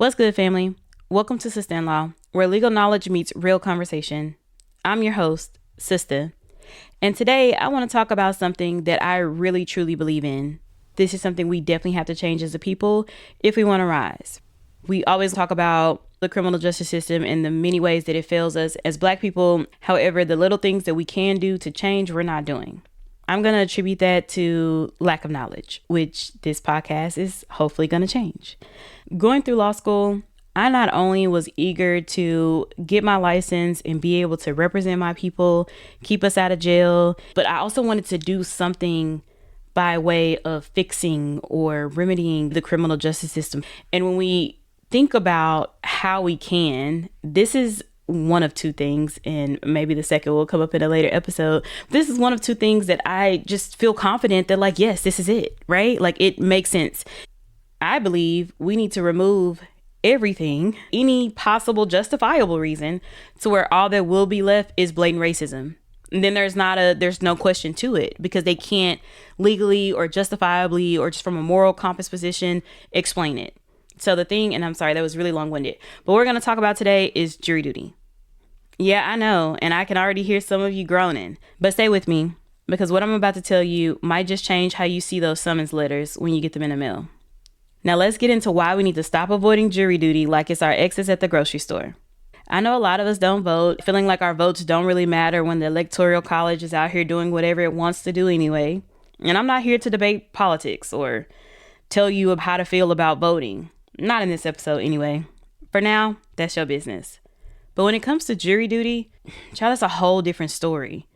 What's good, family? Welcome to Sister in Law, where legal knowledge meets real conversation. I'm your host, Sister, and today I want to talk about something that I really truly believe in. This is something we definitely have to change as a people if we want to rise. We always talk about the criminal justice system and the many ways that it fails us as Black people. However, the little things that we can do to change, we're not doing. I'm going to attribute that to lack of knowledge, which this podcast is hopefully going to change. Going through law school, I not only was eager to get my license and be able to represent my people, keep us out of jail, but I also wanted to do something by way of fixing or remedying the criminal justice system. And when we think about how we can, this is one of two things, and maybe the second will come up in a later episode. This is one of two things that I just feel confident that, like, yes, this is it, right? Like, it makes sense. I believe we need to remove everything, any possible justifiable reason, to where all that will be left is blatant racism. And then there's no question to it, because they can't legally or justifiably or just from a moral compass position explain it. So the thing, and I'm sorry, that was really long-winded, but what we're going to talk about today is jury duty. Yeah, I know, and I can already hear some of you groaning, but stay with me, because what I'm about to tell you might just change how you see those summons letters when you get them in the mail. Now let's get into why we need to stop avoiding jury duty like it's our exes at the grocery store. I know a lot of us don't vote, feeling like our votes don't really matter when the Electoral College is out here doing whatever it wants to do anyway. And I'm not here to debate politics or tell you how to feel about voting. Not in this episode anyway. For now, that's your business. But when it comes to jury duty, child, that's a whole different story.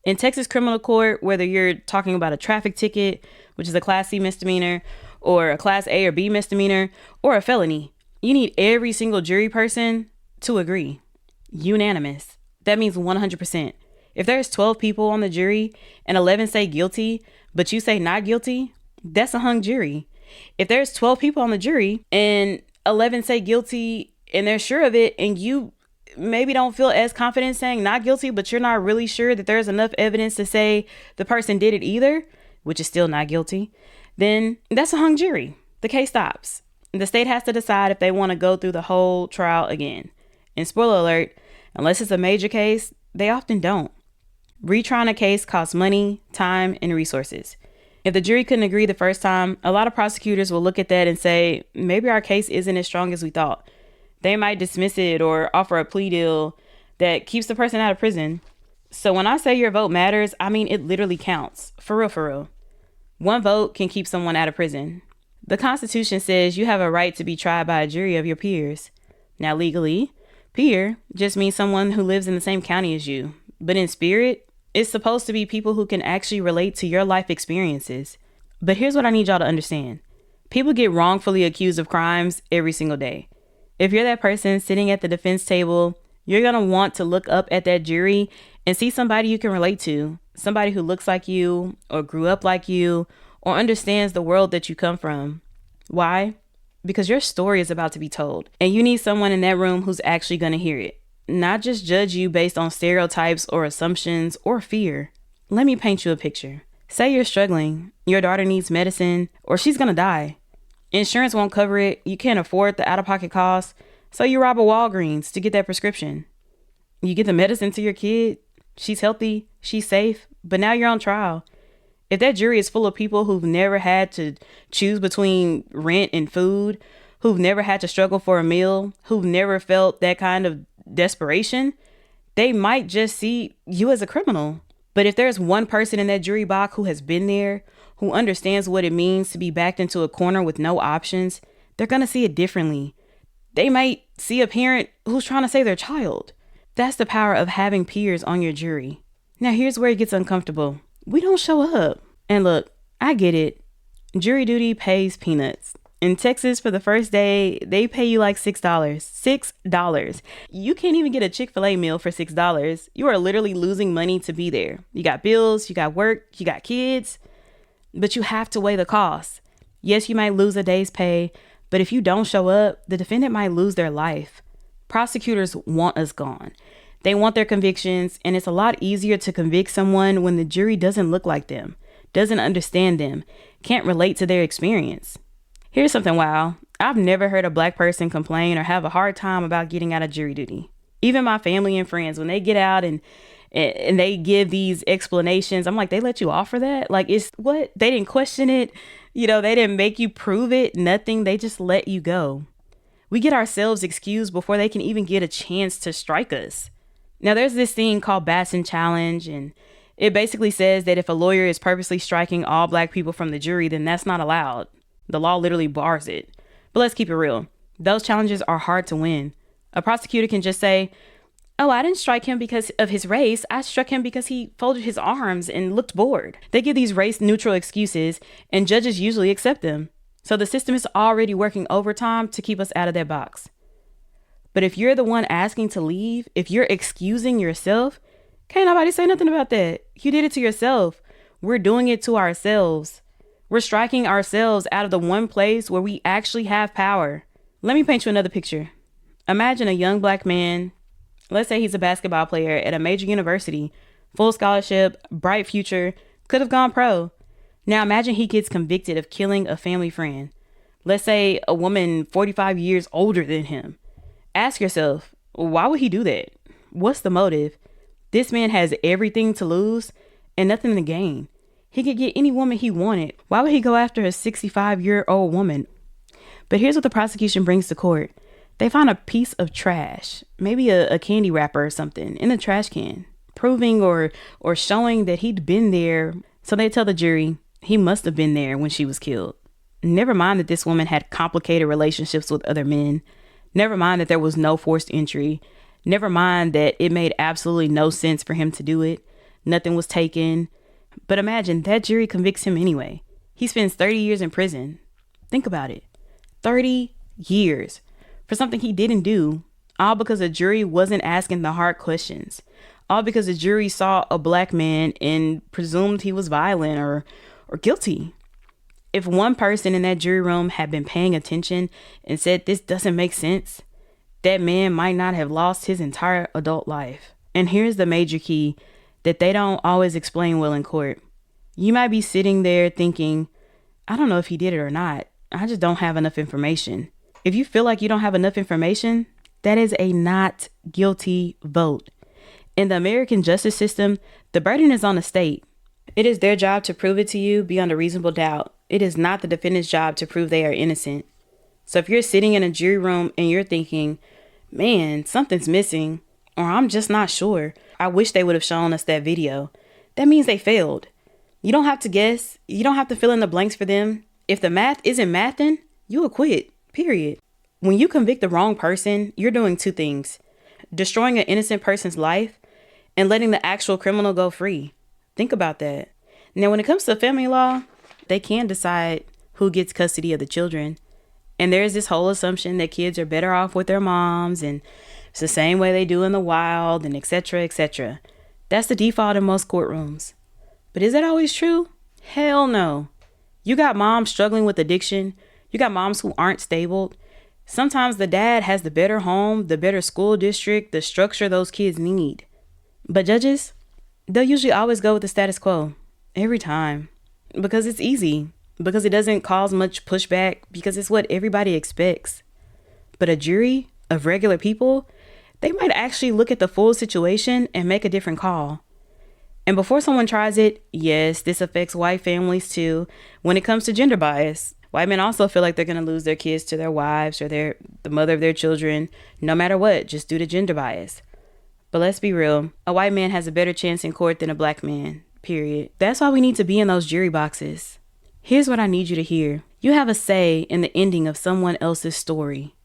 In Texas criminal court, whether you're talking about a traffic ticket, which is a Class C misdemeanor, or a Class A or B misdemeanor, or a felony, you need every single jury person to agree. Unanimous. That means 100%. If there's 12 people on the jury and 11 say guilty, but you say not guilty, that's a hung jury. If there's 12 people on the jury and 11 say guilty and they're sure of it, and you maybe don't feel as confident saying not guilty, but you're not really sure that there's enough evidence to say the person did it either, which is still not guilty, then that's a hung jury. The case stops. The state has to decide if they want to go through the whole trial again. And spoiler alert, unless it's a major case, they often don't. Retrying a case costs money, time, and resources. If the jury couldn't agree the first time, a lot of prosecutors will look at that and say, maybe our case isn't as strong as we thought. They might dismiss it or offer a plea deal that keeps the person out of prison. So when I say your vote matters, I mean it literally counts. For real, for real. One vote can keep someone out of prison. The Constitution says you have a right to be tried by a jury of your peers. Now, legally, peer just means someone who lives in the same county as you. But in spirit, it's supposed to be people who can actually relate to your life experiences. But here's what I need y'all to understand. People get wrongfully accused of crimes every single day. If you're that person sitting at the defense table, you're going to want to look up at that jury and see somebody you can relate to, somebody who looks like you or grew up like you or understands the world that you come from. Why? Because your story is about to be told, and you need someone in that room who's actually going to hear it, not just judge you based on stereotypes or assumptions or fear. Let me paint you a picture. Say you're struggling, your daughter needs medicine, or she's going to die. Insurance won't cover it, you can't afford the out-of-pocket costs, so you rob a Walgreens to get that prescription. You get the medicine to your kid, she's healthy, she's safe, but now you're on trial. If that jury is full of people who've never had to choose between rent and food, who've never had to struggle for a meal, who've never felt that kind of desperation, they might just see you as a criminal. But if there's one person in that jury box who has been there, who understands what it means to be backed into a corner with no options, they're going to see it differently. They might see a parent who's trying to save their child. That's the power of having peers on your jury. Now, here's where it gets uncomfortable. We don't show up. And look, I get it. Jury duty pays peanuts. In Texas, for the first day, they pay you like $6. $6. You can't even get a Chick-fil-A meal for $6. You are literally losing money to be there. You got bills, you got work, you got kids, but you have to weigh the costs. Yes, you might lose a day's pay, but if you don't show up, the defendant might lose their life. Prosecutors want us gone. They want their convictions, and it's a lot easier to convict someone when the jury doesn't look like them, doesn't understand them, can't relate to their experience. Here's something wild. I've never heard a black person complain or have a hard time about getting out of jury duty. Even my family and friends, when they get out and they give these explanations, I'm like, they let you off for that? Like, it's what? They didn't question it. They didn't make you prove it. Nothing. They just let you go. We get ourselves excused before they can even get a chance to strike us. Now, there's this thing called Batson Challenge, and it basically says that if a lawyer is purposely striking all black people from the jury, then that's not allowed. The law literally bars it. But let's keep it real. Those challenges are hard to win. A prosecutor can just say, oh, I didn't strike him because of his race. I struck him because he folded his arms and looked bored. They give these race-neutral excuses, and judges usually accept them. So the system is already working overtime to keep us out of that box. But if you're the one asking to leave, if you're excusing yourself, can't nobody say nothing about that. You did it to yourself. We're doing it to ourselves. We're striking ourselves out of the one place where we actually have power. Let me paint you another picture. Imagine a young black man, let's say he's a basketball player at a major university, full scholarship, bright future, could have gone pro. Now imagine he gets convicted of killing a family friend. Let's say a woman 45 years older than him. Ask yourself, why would he do that? What's the motive? This man has everything to lose and nothing to gain. He could get any woman he wanted. Why would he go after a 65-year-old woman? But here's what the prosecution brings to court. They find a piece of trash, maybe a candy wrapper or something, in a trash can, proving or showing that he'd been there. So they tell the jury he must have been there when she was killed. Never mind that this woman had complicated relationships with other men. Never mind that there was no forced entry. Never mind that it made absolutely no sense for him to do it. Nothing was taken. But imagine that jury convicts him anyway. He spends 30 years in prison. Think about it. 30 years for something he didn't do, all because a jury wasn't asking the hard questions. All because the jury saw a black man and presumed he was violent or guilty. If one person in that jury room had been paying attention and said this doesn't make sense, that man might not have lost his entire adult life. And here's the major key that they don't always explain well in court. You might be sitting there thinking, I don't know if he did it or not. I just don't have enough information. If you feel like you don't have enough information, that is a not guilty vote. In the American justice system, the burden is on the state. It is their job to prove it to you beyond a reasonable doubt. It is not the defendant's job to prove they are innocent. So if you're sitting in a jury room and you're thinking, man, something's missing, or I'm just not sure, I wish they would have shown us that video, that means they failed. You don't have to guess. You don't have to fill in the blanks for them. If the math isn't mathing, you acquit, period. When you convict the wrong person, you're doing two things: destroying an innocent person's life and letting the actual criminal go free. Think about that. Now, when it comes to family law, they can decide who gets custody of the children. And there's this whole assumption that kids are better off with their moms, and it's the same way they do in the wild, and etc., etc. That's the default in most courtrooms. But is that always true? Hell no. You got moms struggling with addiction. You got moms who aren't stable. Sometimes the dad has the better home, the better school district, the structure those kids need. But judges, they'll usually always go with the status quo. Every time. Because it's easy. Because it doesn't cause much pushback. Because it's what everybody expects. But a jury of regular people, they might actually look at the full situation and make a different call. And before someone tries it, yes, this affects white families too. When it comes to gender bias, white men also feel like they're going to lose their kids to their wives or the mother of their children, no matter what, just due to gender bias. But let's be real, a white man has a better chance in court than a black man, period. That's why we need to be in those jury boxes. Here's what I need you to hear. You have a say in the ending of someone else's story.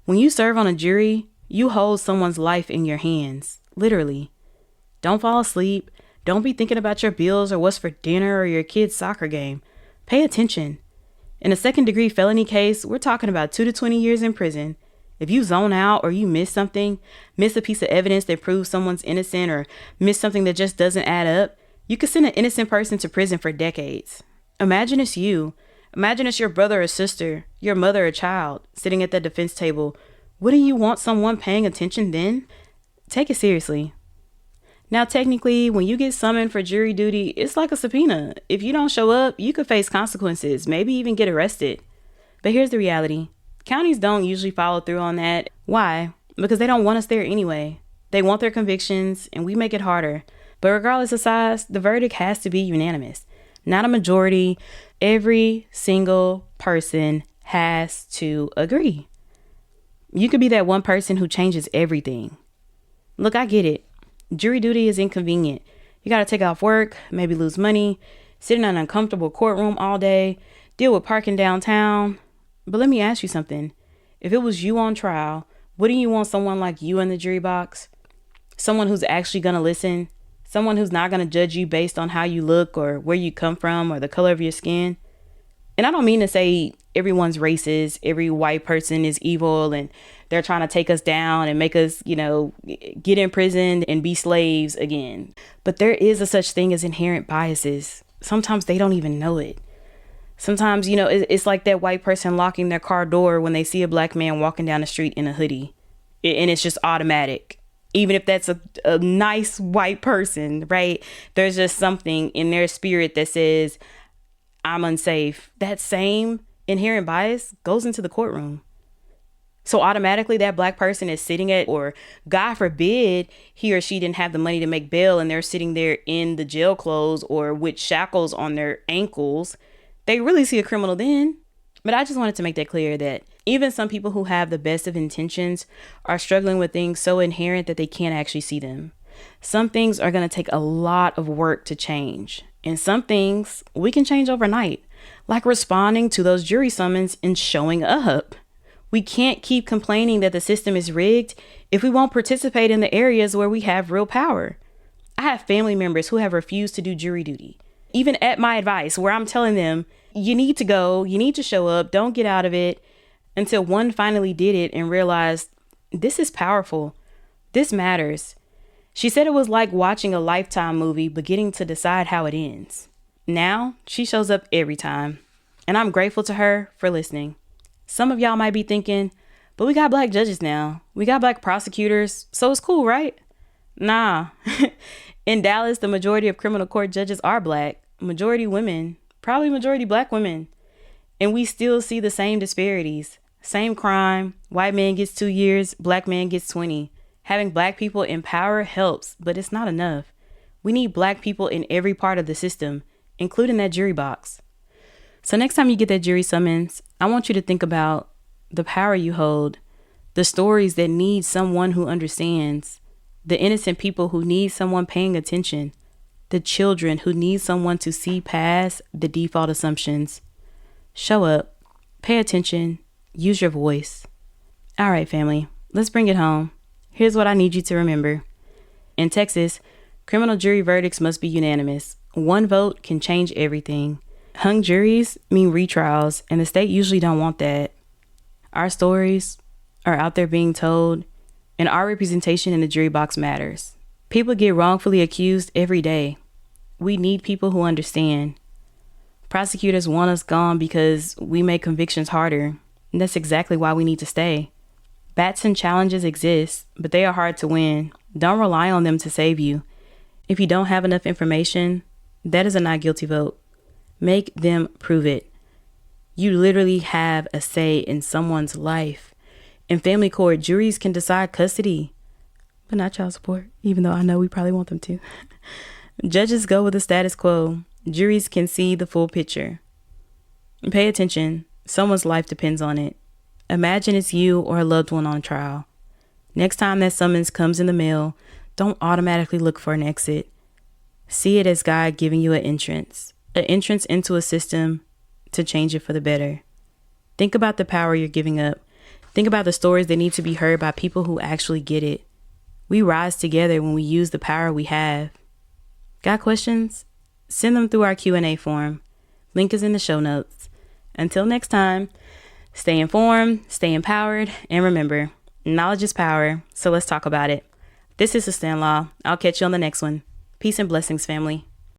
When you serve on a jury, you hold someone's life in your hands, literally. Don't fall asleep. Don't be thinking about your bills or what's for dinner or your kid's soccer game. Pay attention. In a second-degree felony case, we're talking about 2 to 20 years in prison. If you zone out or you miss something, miss a piece of evidence that proves someone's innocent, or miss something that just doesn't add up, you could send an innocent person to prison for decades. Imagine it's you. Imagine it's your brother or sister, your mother or child, sitting at that defense table. Wouldn't you want someone paying attention then? Take it seriously. Now, technically, when you get summoned for jury duty, it's like a subpoena. If you don't show up, you could face consequences, maybe even get arrested. But here's the reality. Counties don't usually follow through on that. Why? Because they don't want us there anyway. They want their convictions, and we make it harder. But regardless of size, the verdict has to be unanimous, not a majority. Every single person has to agree. You could be that one person who changes everything. Look, I get it. Jury duty is inconvenient. You got to take off work, maybe lose money, sit in an uncomfortable courtroom all day, deal with parking downtown. But let me ask you something. If it was you on trial, wouldn't you want someone like you in the jury box? Someone who's actually going to listen? Someone who's not going to judge you based on how you look or where you come from or the color of your skin? And I don't mean to say everyone's racist, every white person is evil and they're trying to take us down and make us, get in prison and be slaves again. But there is a such thing as inherent biases. Sometimes they don't even know it. Sometimes, it's like that white person locking their car door when they see a black man walking down the street in a hoodie. And it's just automatic. Even if that's a nice white person, right? There's just something in their spirit that says, I'm unsafe. That same inherent bias goes into the courtroom. So automatically that black person is sitting at, or God forbid, he or she didn't have the money to make bail and they're sitting there in the jail clothes or with shackles on their ankles. They really see a criminal then. But I just wanted to make that clear that even some people who have the best of intentions are struggling with things so inherent that they can't actually see them. Some things are going to take a lot of work to change. And some things we can change overnight, like responding to those jury summons and showing up. We can't keep complaining that the system is rigged if we won't participate in the areas where we have real power. I have family members who have refused to do jury duty, even at my advice, where I'm telling them, you need to go, you need to show up, don't get out of it, until one finally did it and realized this is powerful. This matters. She said it was like watching a Lifetime movie, but getting to decide how it ends. Now she shows up every time, and I'm grateful to her for listening. Some of y'all might be thinking, but we got black judges now. We got black prosecutors, so it's cool, right? Nah. In Dallas, the majority of criminal court judges are black, majority women, probably majority black women. And we still see the same disparities. Same crime. White man gets 2 years, black man gets 20. Having black people in power helps, but it's not enough. We need black people in every part of the system, including that jury box. So next time you get that jury summons, I want you to think about the power you hold, the stories that need someone who understands, the innocent people who need someone paying attention, the children who need someone to see past the default assumptions. Show up, pay attention, use your voice. All right, family, let's bring it home. Here's what I need you to remember. In Texas, criminal jury verdicts must be unanimous. One vote can change everything. Hung juries mean retrials, and the state usually don't want that. Our stories are out there being told, and our representation in the jury box matters. People get wrongfully accused every day. We need people who understand. Prosecutors want us gone because we make convictions harder, and that's exactly why we need to stay. Batson challenges exist, but they are hard to win. Don't rely on them to save you. If you don't have enough information, that is a not guilty vote. Make them prove it. You literally have a say in someone's life. In family court, juries can decide custody, but not child support, even though I know we probably want them to. Judges go with the status quo. Juries can see the full picture. Pay attention. Someone's life depends on it. Imagine it's you or a loved one on trial. Next time that summons comes in the mail, don't automatically look for an exit. See it as God giving you an entrance into a system to change it for the better. Think about the power you're giving up. Think about the stories that need to be heard by people who actually get it. We rise together when we use the power we have. Got questions? Send them through our Q&A form. Link is in the show notes. Until next time, stay informed, stay empowered, and remember, knowledge is power, so let's talk about it. This is Sister in Law. I'll catch you on the next one. Peace and blessings, family.